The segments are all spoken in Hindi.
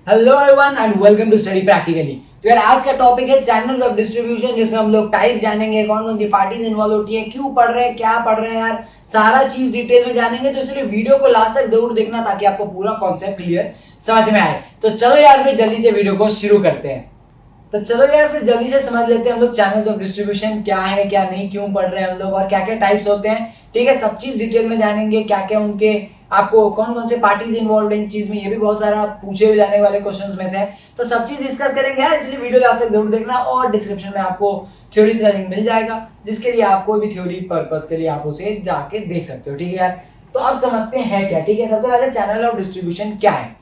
Hello everyone and welcome to study practically. तो यार आज का टॉपिक है चैनल्स ऑफ डिस्ट्रीब्यूशन, जिसमें हम लोग टाइप जानेंगे, कौन कौन सी पार्टीज इन्वॉल्व होती है, क्यों पढ़ रहे हैं, क्या पढ़ रहे हैं, यार सारा चीज डिटेल में जानेंगे। तो इसलिए वीडियो को लास्ट तक जरूर देखना ताकि आपको पूरा कॉन्सेप्ट क्लियर समझ में आए। तो चलो यार फिर जल्दी से वीडियो को शुरू करते हैं। तो चलो यार फिर जल्दी से समझ लेते हैं हम लोग चैनल्स ऑफ डिस्ट्रीब्यूशन क्या है, क्या नहीं, क्यों पढ़ रहे हैं हम लोग और क्या क्या टाइप्स होते हैं। ठीक है, सब चीज डिटेल में जानेंगे, क्या क्या उनके आपको कौन कौन से पार्टीज इन्वॉल्व है इस चीज में, ये भी बहुत सारा पूछे भी जाने वाले क्वेश्चंस में से है। तो सब चीज डिस्कस करेंगे यार, इसलिए वीडियो लास्ट तक जरूर देखना। और डिस्क्रिप्शन में आपको थ्योरीज का लिंक मिल जाएगा, जिसके लिए आप कोई भी थ्योरी पर्पस के लिए आप उसे जाके देख सकते हो। ठीक है यार, तो अब समझते हैं क्या। ठीक है, सबसे पहले चैनल ऑफ डिस्ट्रीब्यूशन क्या है।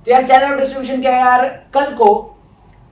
तो यार चैनल ऑफ डिस्ट्रीब्यूशन क्या है यार, कल को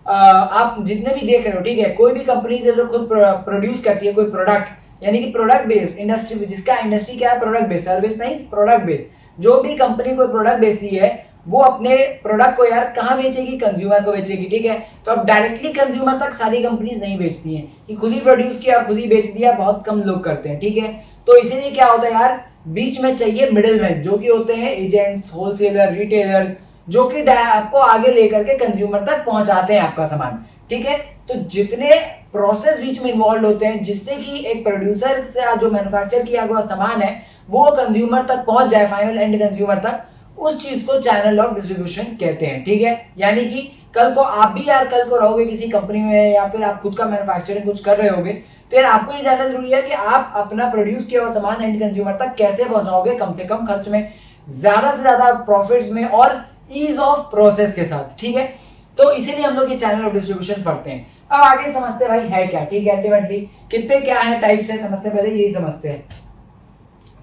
आप जितने भी देख रहे हो, ठीक है, कोई भी कंपनी जो खुद प्रोड्यूस करती है कोई प्रोडक्ट, यानी कि प्रोडक्ट बेस्ड इंडस्ट्री, जिसका इंडस्ट्री क्या है, प्रोडक्ट बेस्ड, सर्विस नहीं, प्रोडक्ट बेस्ड। जो भी कंपनी कोई प्रोडक्ट बेचती है वो अपने प्रोडक्ट को यार कहाँ बेचेगी, कंज्यूमर को बेचेगी। ठीक है, तो अब डायरेक्टली कंज्यूमर तक सारी कंपनीज नहीं बेचती हैं कि खुद ही प्रोड्यूस किया और खुद ही बेच दिया, बहुत कम लोग करते हैं। ठीक है, तो इसीलिए क्या होता है यार, बीच में चाहिए मिडिल मैन, जो कि होते हैं एजेंट्स, होलसेलर, रिटेलर्स, जो कि आपको आगे लेकर के कंज्यूमर तक पहुंचाते हैं आपका सामान। ठीक है, तो जितने प्रोसेस बीच में इन्वॉल्व होते हैं जिससे कि एक प्रोड्यूसर से जो मैन्युफैक्चर किया हुआ सामान है वो कंज्यूमर तक पहुंच जाए, फाइनल एंड कंज्यूमर तक, उस चीज को चैनल ऑफ डिस्ट्रीब्यूशन कहते हैं। ठीक है, यानी कि कल को आप भी यार कल को रहोगे किसी कंपनी में या फिर आप खुद का मैन्युफैक्चरिंग कुछ कर रहे होगे, तो यार आपको ये जानना जरूरी है कि आप अपना प्रोड्यूस किया हुआ सामान एंड कंज्यूमर तक कैसे पहुंचाओगे, कम से कम खर्च में, ज्यादा से ज्यादा प्रॉफिट्स में और ईज ऑफ प्रोसेस के साथ। ठीक है, तो इसीलिए हम लोग ये चैनल ऑफ डिस्ट्रीब्यूशन पढ़ते हैं। अब आगे समझते हैं भाई है क्या। ठीक है, अल्टीमेटली कितने क्या है टाइप्स है, समझते पहले यही समझते हैं।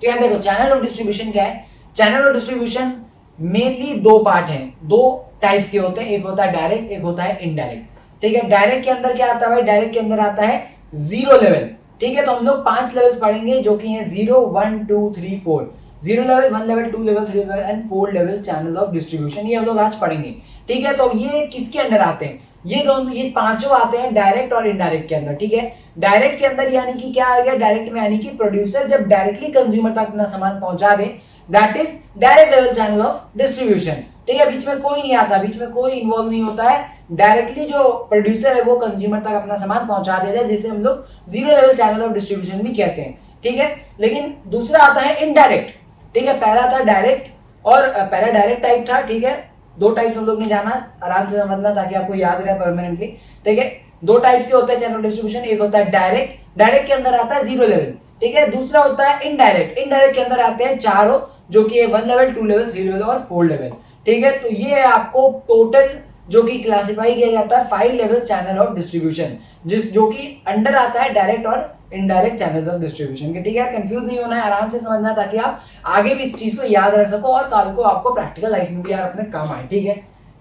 तो यार देखो चैनल ऑफ डिस्ट्रीब्यूशन क्या है। चैनल ऑफ डिस्ट्रीब्यूशन मेनली दो पार्ट हैं, दो टाइप्स के होते हैं, एक होता है डायरेक्ट, एक होता है इनडायरेक्ट। ठीक है, डायरेक्ट के अंदर क्या आता है भाई, डायरेक्ट के अंदर आता है जीरो लेवल। ठीक है, तो हम लोग 5 लेवल्स पढ़ेंगे जो कि है 0 1 2 3 4। 0 level, 1 level, 2 level, 3 level and 4 level channel of distribution, ये हम लोग आज पढ़ेंगे। ठीक है, तो ये किसके अंदर आते हैं, ये दोनों, ये पांचों आते हैं डायरेक्ट और इनडायरेक्ट के अंदर। ठीक है, डायरेक्ट के अंदर यानी कि क्या आ गया, डायरेक्ट में यानी कि प्रोड्यूसर जब डायरेक्टली कंज्यूमर तक अपना सामान पहुंचा दे, that is direct level channel of distribution. ठीक है, बीच में कोई नहीं आता, बीच में कोई इन्वॉल्व नहीं होता है, डायरेक्टली जो प्रोड्यूसर है वो कंज्यूमर तक अपना सामान पहुंचा देता है, जिसे हम लोग zero level channel of distribution भी कहते हैं। ठीक है, लेकिन दूसरा आता है इनडायरेक्ट। ठीक है, पहला था डायरेक्ट और पहला डायरेक्ट टाइप था। ठीक है, दो टाइप्स हम लोग ने जाना, आराम से समझना ताकि आपको याद रहे परमानेंटली। ठीक है, दो टाइप्स के होते हैं चैनल डिस्ट्रीब्यूशन, एक होता है डायरेक्ट, डायरेक्ट के अंदर आता है जीरो लेवल। ठीक है, दूसरा होता है इनडायरेक्ट, इनडायरेक्ट के अंदर आते हैं चारों, जो कि 1 लेवल, 2 लेवल, 3 लेवल और 4 लेवल। ठीक है, तो ये है आपको टोटल जो कि क्लासिफाई किया जाता है 5 लेवल चैनल ऑफ डिस्ट्रीब्यूशन, जो कि अंडर आता है डायरेक्ट और इनडायरेक्ट चैनल ऑफ डिस्ट्रीब्यूशन के। ठीक है, कंफ्यूज नहीं होना है, आराम से समझना ताकि आप आगे भी इस चीज को याद रख सको और कल को आपको प्रैक्टिकल लाइफ में भी यार अपने काम आए। ठीक है,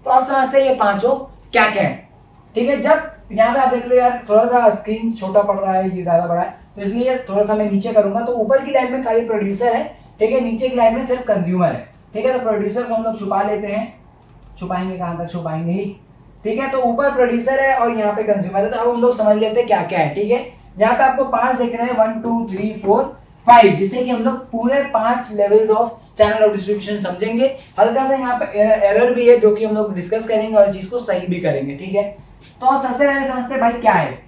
तो आप समझते हैं ये पांचों क्या क्या है। ठीक है, जब यहाँ पे आप देख लो यार थोड़ा सा स्क्रीन छोटा पड़ रहा है, ये ज्यादा बड़ा है, तो इसलिए थोड़ा सा मैं नीचे करूंगा। तो ऊपर की लाइन में खाली प्रोड्यूसर है, ठीक है, नीचे की लाइन में सिर्फ कंज्यूमर है। ठीक है, तो प्रोड्यूसर को हम लोग छुपा लेते हैं, छुपाएंगे कहां तक, छुपाएंगे ही। ठीक है, तो ऊपर प्रोड्यूसर है और यहाँ पे कंज्यूमर है। तो अब हम लोग समझ लेते हैं क्या क्या है। ठीक है, यहाँ पे आपको 5 देख रहे हैं, 1 2 3 4 5, जिससे कि हम लोग पूरे 5 levels of channel of distribution समझेंगे। हल्का सा यहाँ पे एरर भी है जो कि हम लोग डिस्कस करेंगे और इस चीज को सही भी करेंगे। ठीक है, तो सबसे पहले समझते हैं भाई क्या है।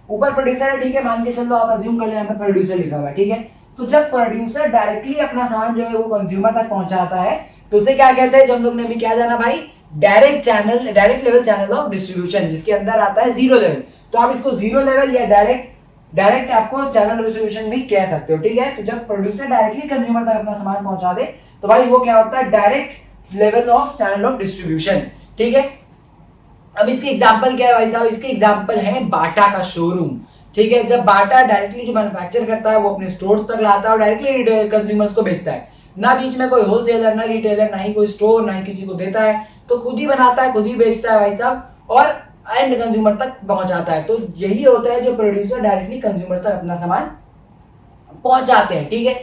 ऊपर प्रोड्यूसर है, ठीक है, मान के चलो आप अज्यूम कर ले यहाँ पे प्रोड्यूसर लिखा हुआ है। ठीक है, तो जब प्रोड्यूसर डायरेक्टली अपना सामान जो है वो कंज्यूमर तक पहुंचाता है तो उसे क्या कहते हैं, जो हम लोग ने भी क्या जाना भाई, direct channel, direct level channel of distribution, जिसके अंदर आता है जीरो लेवल। तो आप इसको जीरो लेवल या डायरेक्ट आपको चैनल डिस्ट्रीब्यूशन भी कह सकते हो। ठीक है, तो जब प्रोड्यूसर डायरेक्टली कंज्यूमर तक अपना सामान पहुंचा दे तो भाई वो क्या होता है, direct level of channel of distribution. ठीक है, अब इसकी एग्जांपल क्या है भाई साहब, इसकी एग्जांपल है बाटा का शोरूम। ठीक है, जब बाटा डायरेक्टली जो मैन्युफैक्चर करता है वो अपने स्टोर्स तक लाता है और डायरेक्टली कंज्यूमर्स को बेचता है, ना बीच में कोई होलसेलर, ना रिटेलर, ना ही कोई स्टोर, ना ही किसी को देता है, तो खुद ही बनाता है, खुद ही बेचता है भाई साहब और एंड कंज्यूमर तक पहुंचाता है। तो यही होता है जो प्रोड्यूसर डायरेक्टली कंज्यूमर तक अपना सामान पहुंचाते हैं। ठीक है,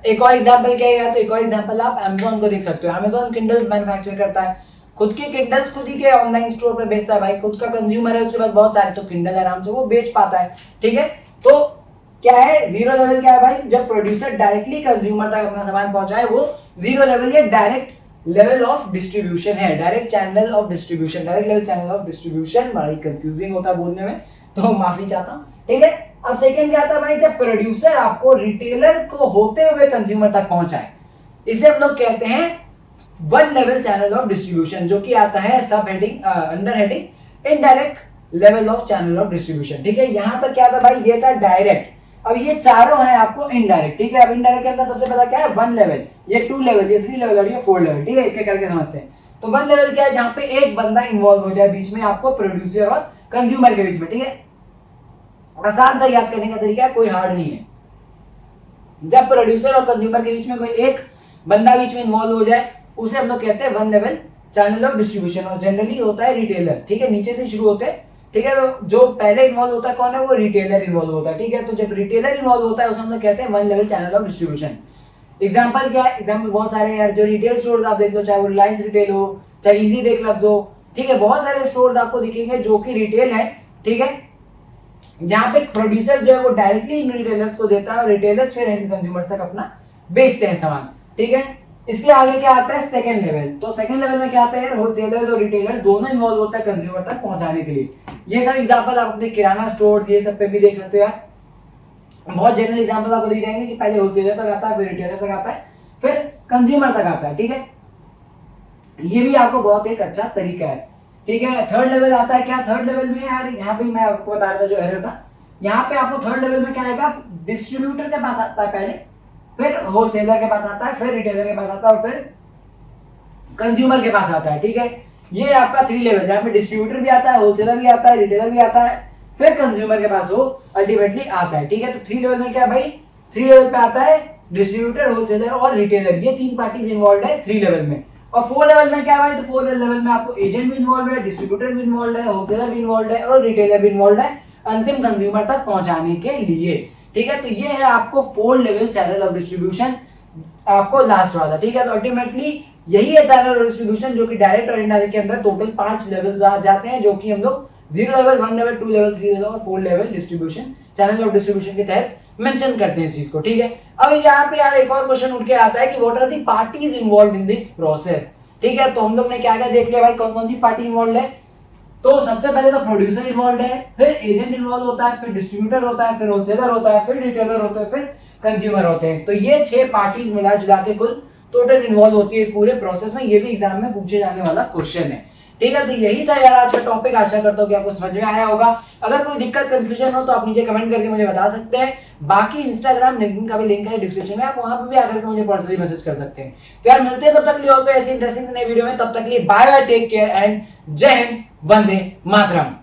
एक और एग्जांपल क्या है, तो एक और एग्जांपल आप अमेज़न को देख सकते हो। अमेज़न किंडल मैन्युफैक्चर करता है, खुद के किंडल्स खुद ही के ऑनलाइन स्टोर पर बेचता है भाई, खुद का कंज्यूमर है उसके पास बहुत सारे, तो किंडल आराम से वो बेच पाता है। ठीक है, तो क्या है जीरो लेवल, क्या है भाई, जब प्रोड्यूसर डायरेक्टली कंज्यूमर तक अपना सामान पहुंचाए वो जीरो लेवल या डायरेक्ट लेवल ऑफ डिस्ट्रीब्यूशन है, direct channel of distribution, direct level channel of distribution. बड़ा ही कंफ्यूजिंग होता है बोलने में, तो माफी चाहता हूँ, ठीक है। अब सेकंड क्या आता है भाई, जब प्रोड्यूसर आपको रिटेलर को होते हुए कंज्यूमर तक पहुंचाए, इसे हम लोग कहते हैं one level channel of distribution, जो कि आता है सब heading under heading indirect level of channel of distribution, ठीक है। यहां तक क्या था भाई, ये था डायरेक्ट। अब ये चारों हैं आपको इनडायरेक्ट, ठीक है। अब इनडायरेक्ट के अंदर सबसे पहला क्या है, वन लेवल, ये टू लेवल, ये थ्री लेवल और ये फोर लेवल, ठीक है। एक करके समझते हैं। तो वन लेवल क्या है, जहां पे एक बंदा इन्वॉल्व हो जाए बीच में, आपको प्रोड्यूसर और कंज्यूमर के बीच में, ठीक है। आसान सा याद करने का तरीका है, कोई हार्ड नहीं है। जब प्रोड्यूसर और कंज्यूमर के बीच में कोई एक बंदा बीच में इन्वॉल्व हो जाए, उसे हम लोग कहते हैं one level channel of distribution, और जनरली होता है रिटेलर, ठीक है। नीचे से शुरू होते हैं, ठीक है। तो जो पहले इन्वॉल्व होता है कौन है, वो रिटेलर इन्वॉल्व होता है, ठीक है। तो जब रिटेलर इन्वॉल्व होता है उसे हम लोग कहते हैं one level channel of distribution. Example क्या है, एग्जांपल बहुत सारे हैं यार, जो रिटेल स्टोर्स आप देख लो, चाहे वो रिलायंस रिटेल हो, चाहे इजी डे क्लब्स हो, ठीक है। बहुत सारे स्टोर्स आपको दिखेंगे जो कि रिटेल है, ठीक है, जहां पे प्रोड्यूसर जो है वो डायरेक्टली इन रिटेलर्स को देता है और रिटेलर्स फिर एंड कंज्यूमर्स तक अपना बेचते हैं सामान, ठीक है। इसके आगे क्या आता है, सेकंड लेवल। तो सेकंड लेवल में क्या आता है, होलसेलर्स और रिटेलर्स दोनों इन्वॉल्व होता है कंज्यूमर तक पहुंचाने के लिए। ये सब एग्जांपल आप अपने किराना स्टोर ये सब पे भी देख सकते हो यार। बहुत जनरल एग्जांपल आपको दिख जाएंगे कि पहले होलसेलर तक आता है, फिर रिटेलर तक आता है, फिर कंज्यूमर तक आता है, ठीक है। ये भी आपको बहुत एक अच्छा तरीका है, ठीक है। थर्ड लेवल आता है क्या, थर्ड लेवल में यार यहाँ पे मैं आपको बता रहा था जो एरर था, यहाँ पे आपको थर्ड लेवल में क्या आएगा, डिस्ट्रीब्यूटर के पास आता है पहले, फिर होलसेलर के पास आता है, फिर रिटेलर के पास आता है और फिर कंज्यूमर के पास आता है, ठीक है। ये आपका थ्री लेवल, जहाँ पे डिस्ट्रीब्यूटर भी आता है, होलसेलर भी आता है, रिटेलर भी आता है, फिर कंज्यूमर के पास वो अल्टीमेटली आता है, ठीक है। तो थ्री लेवल में क्या भाई, थ्री लेवल पे आता है डिस्ट्रीब्यूटर, होलसेलर और रिटेलर, ये तीन पार्टीज इन्वॉल्व है थ्री लेवल में। और फोर लेवल में क्या भाई, तो फोर लेवल में आपको एजेंट भी इन्वॉल्व है, डिस्ट्रीब्यूटर भी इन्वॉल्व है, होलसेलर भी इन्वॉल्व है और रिटेलर भी इन्वॉल्व है अंतिम कंज्यूमर तक पहुंचाने के लिए, ठीक है। तो ये है आपको four level channel of distribution, आपको लास्ट वाला, ठीक है। तो अल्टीमेटली यही है चैनल ऑफ डिस्ट्रीब्यूशन, जो कि डायरेक्ट और इनडायरेक्ट के अंदर टोटल 5 लेवल जाते हैं, जो कि हम लोग 0 लेवल, 1 लेवल, 2 लेवल, 3 लेवल और 4 level distribution channel of distribution के तहत मेंशन करते हैं इस चीज को, ठीक है। अब यहाँ पे यार एक और क्वेश्चन उठ के आता है कि what are the parties involved in this process, ठीक है। तो हम लोग ने क्या क्या देख लिया भाई, कौन कौन सी पार्टी इन्वॉल्व है। तो सबसे पहले तो प्रोड्यूसर इन्वॉल्व है, फिर एजेंट इन्वॉल्व होता है, फिर डिस्ट्रीब्यूटर होता है, फिर होलसेलर होता है, फिर रिटेलर होता है, फिर कंज्यूमर होते हैं। तो ये 6 पार्टीज मिला जुला के कुल टोटल इन्वॉल्व होती है इस पूरे प्रोसेस में। ये भी एग्जाम में पूछे जाने वाला क्वेश्चन है, ठीक है। तो यही था यार आज का टॉपिक, आशा करता हूँ कि आपको समझ में आया होगा। अगर कोई दिक्कत कंफ्यूजन हो तो आप नीचे कमेंट करके मुझे बता सकते हैं। बाकी इंस्टाग्राम लिंक्डइन का भी लिंक है डिस्क्रिप्शन में, आप वहां पे भी आकर के मुझे पर्सनली मैसेज कर सकते हैं। तो यार मिलते हैं तब तक के लिए और कोई ऐसी इंटरेस्टिंग नई वीडियो में, तब तक के लिए bye bye, take care and जय हिंद, वंदे मातरम।